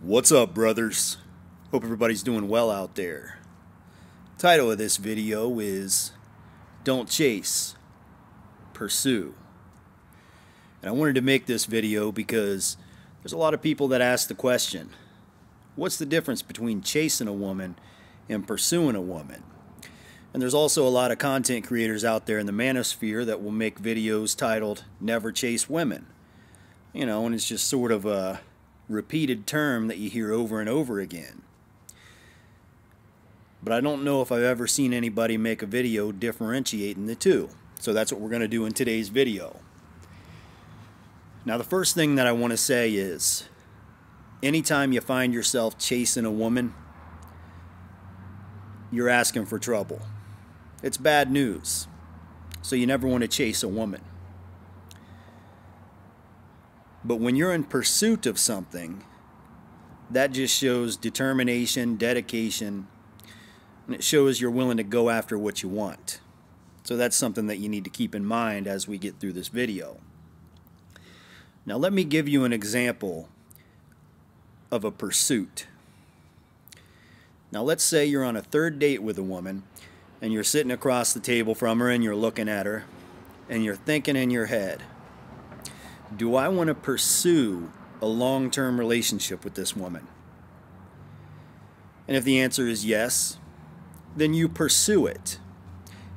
What's up, brothers? Hope everybody's doing well out there. Title of this video is Don't Chase, Pursue. And I wanted to make this video because there's a lot of people that ask the question, what's the difference between chasing a woman and pursuing a woman? And there's also a lot of content creators out there in the manosphere that will make videos titled Never Chase Women. You know, and it's just sort of a repeated term that you hear over and over again. But I don't know if I've ever seen anybody make a video differentiating the two. So that's what we're going to do in today's video. Now, the first thing that I want to say is, anytime you find yourself chasing a woman, you're asking for trouble. It's bad news. So you never want to chase a woman. But when you're in pursuit of something, that just shows determination, dedication, and it shows you're willing to go after what you want. So that's something that you need to keep in mind as we get through this video. Now let me give you an example of a pursuit. Now let's say you're on a third date with a woman, and you're sitting across the table from her and you're looking at her, and you're thinking in your head, do I want to pursue a long-term relationship with this woman? And if the answer is yes, then you pursue it.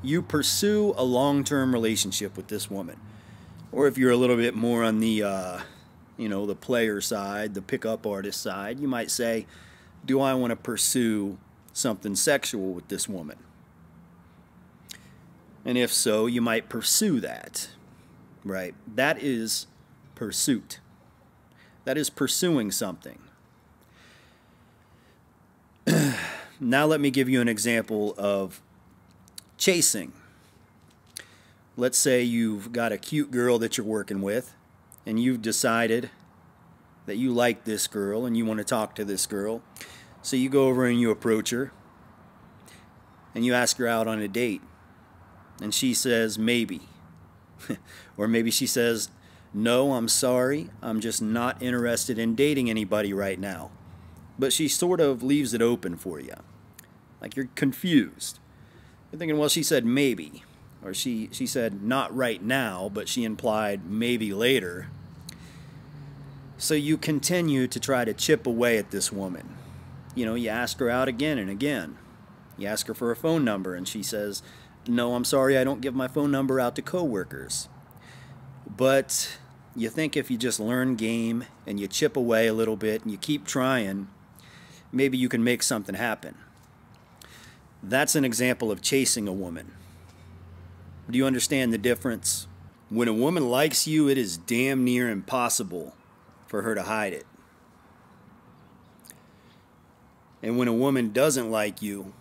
You pursue a long-term relationship with this woman. Or if you're a little bit more on the, the player side, the pickup artist side, you might say, do I want to pursue something sexual with this woman? And if so, you might pursue that, right? That is pursuit. That is pursuing something. Now let me give you an example of chasing. Let's say you've got a cute girl that you're working with, and you've decided that you like this girl and you want to talk to this girl. So you go over and you approach her and you ask her out on a date. And she says maybe. Or maybe she says, no, I'm sorry, I'm just not interested in dating anybody right now. But she sort of leaves it open for you. Like you're confused. You're thinking, well, she said maybe. Or she said not right now, but she implied maybe later. So you continue to try to chip away at this woman. You know, you ask her out again and again. You ask her for a phone number and she says, no, I'm sorry, I don't give my phone number out to coworkers. But you think if you just learn game and you chip away a little bit and you keep trying, maybe you can make something happen. That's an example of chasing a woman. Do you understand the difference? When a woman likes you, it is damn near impossible for her to hide it. And when a woman doesn't like you,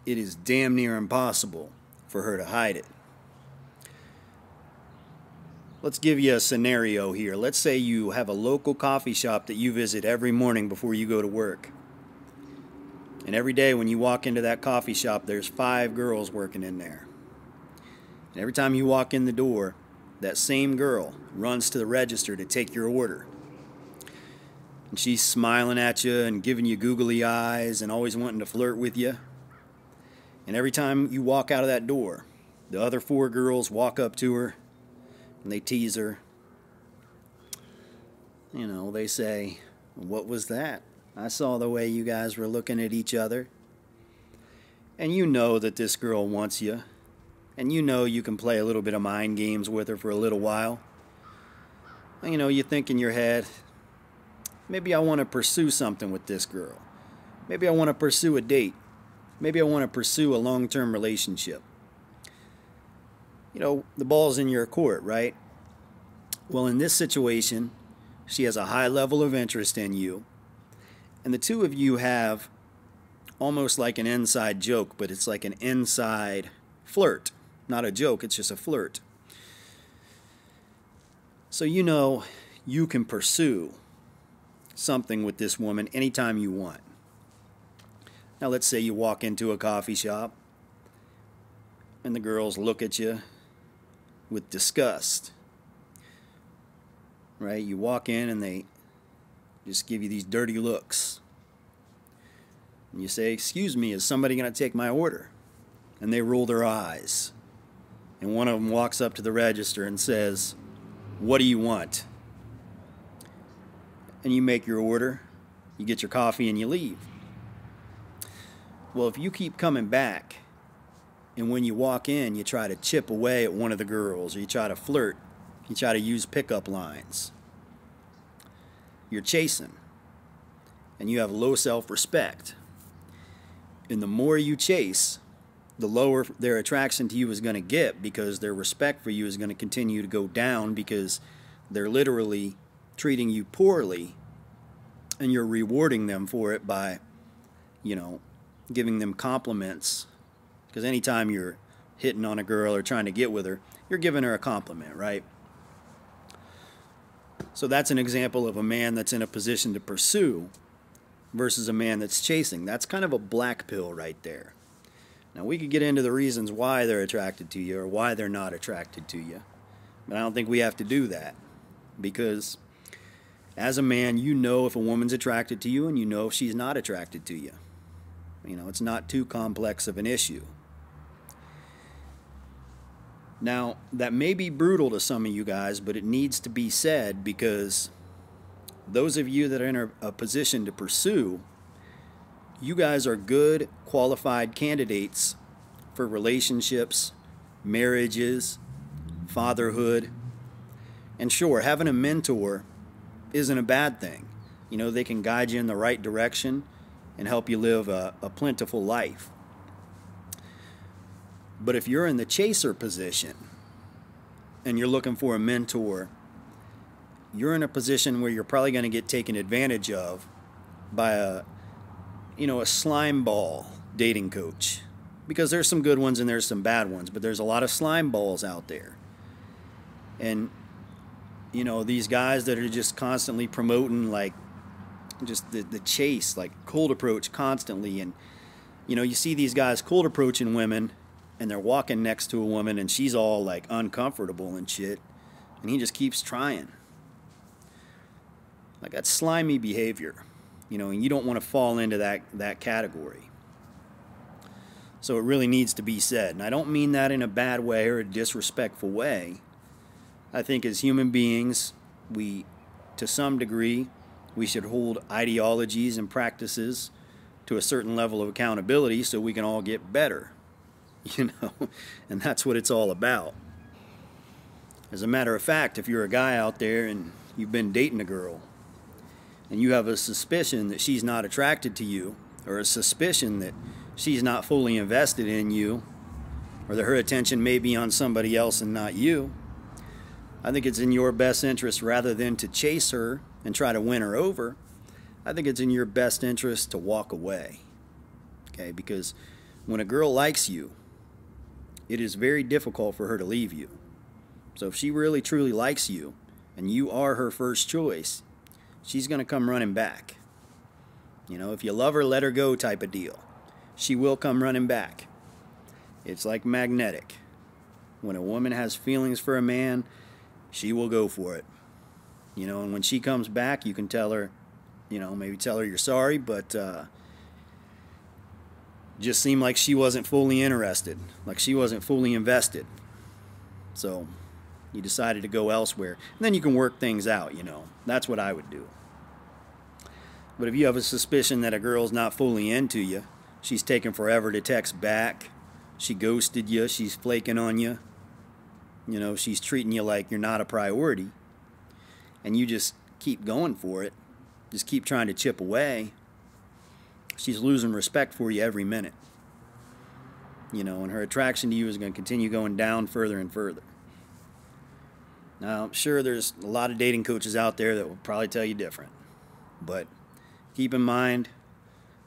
it is damn near impossible for her to hide it. Let's give you a scenario here. Let's say you have a local coffee shop that you visit every morning before you go to work. And every day when you walk into that coffee shop, there's 5 girls working in there. And every time you walk in the door, that same girl runs to the register to take your order. And she's smiling at you and giving you googly eyes and always wanting to flirt with you. And every time you walk out of that door, the other 4 girls walk up to her and they tease her. You know, they say, what was that? I saw the way you guys were looking at each other. And you know that this girl wants you. And you know you can play a little bit of mind games with her for a little while. And you know, you think in your head, maybe I want to pursue something with this girl. Maybe I want to pursue a date. Maybe I want to pursue a long-term relationship. You know, the ball's in your court, right? Well, in this situation, she has a high level of interest in you. And the two of you have almost like an inside joke, but it's like an inside flirt. Not a joke, it's just a flirt. So you know you can pursue something with this woman anytime you want. Now let's say you walk into a coffee shop and the girls look at you with disgust. Right? You walk in and they just give you these dirty looks. And you say, "Excuse me, is somebody going to take my order?" And they roll their eyes. And one of them walks up to the register and says, "What do you want?" And you make your order, you get your coffee, and you leave. Well, if you keep coming back, and when you walk in, you try to chip away at one of the girls, or you try to flirt, you try to use pickup lines, you're chasing, and you have low self-respect. And the more you chase, the lower their attraction to you is going to get, because their respect for you is going to continue to go down, because they're literally treating you poorly, and you're rewarding them for it by, giving them compliments. Because anytime you're hitting on a girl or trying to get with her, you're giving her a compliment, right? So that's an example of a man that's in a position to pursue versus a man that's chasing. That's kind of a black pill right there. Now, we could get into the reasons why they're attracted to you or why they're not attracted to you, but I don't think we have to do that, because as a man, you know if a woman's attracted to you, and you know if she's not attracted to you. It's not too complex of an issue. Now, that may be brutal to some of you guys, but it needs to be said, because those of you that are in a position to pursue, you guys are good, qualified candidates for relationships, marriages, fatherhood. And sure, having a mentor isn't a bad thing. They can guide you in the right direction and help you live a plentiful life. But if you're in the chaser position and you're looking for a mentor, you're in a position where you're probably going to get taken advantage of by a slime ball dating coach. Because there's some good ones and there's some bad ones, but there's a lot of slime balls out there. And these guys that are just constantly promoting just the chase, cold approach constantly. And you see these guys cold approaching women, and they're walking next to a woman, and she's all uncomfortable and shit, and he just keeps trying. That's slimy behavior, and you don't want to fall into that category. So it really needs to be said. And I don't mean that in a bad way or a disrespectful way. I think as human beings, to some degree, we should hold ideologies and practices to a certain level of accountability so we can all get better, and that's what it's all about. As a matter of fact, if you're a guy out there and you've been dating a girl and you have a suspicion that she's not attracted to you, or a suspicion that she's not fully invested in you, or that her attention may be on somebody else and not you, I think it's in your best interest, rather than to chase her and try to win her over, I think it's in your best interest to walk away. Okay? Because when a girl likes you, it is very difficult for her to leave you. So if she really truly likes you and you are her first choice, she's going to come running back. If you love her, let her go type of deal. She will come running back. It's like magnetic. When a woman has feelings for a man, she will go for it. And when she comes back, you can tell her, maybe tell her you're sorry, but just seemed like she wasn't fully interested, like she wasn't fully invested. So you decided to go elsewhere. And then you can work things out, That's what I would do. But if you have a suspicion that a girl's not fully into you, she's taking forever to text back, she ghosted you, she's flaking on you, she's treating you like you're not a priority, and you just keep going for it, just keep trying to chip away, she's losing respect for you every minute. And her attraction to you is going to continue going down further and further. Now, I'm sure there's a lot of dating coaches out there that will probably tell you different. But keep in mind,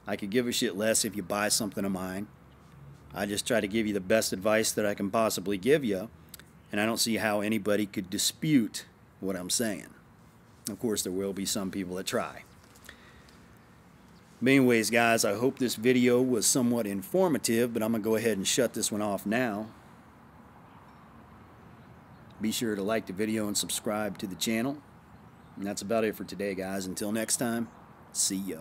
I could give a shit less if you buy something of mine. I just try to give you the best advice that I can possibly give you, and I don't see how anybody could dispute what I'm saying. Of course, there will be some people that try. But anyways, guys, I hope this video was somewhat informative, but I'm going to go ahead and shut this one off now. Be sure to like the video and subscribe to the channel. And that's about it for today, guys. Until next time, see ya.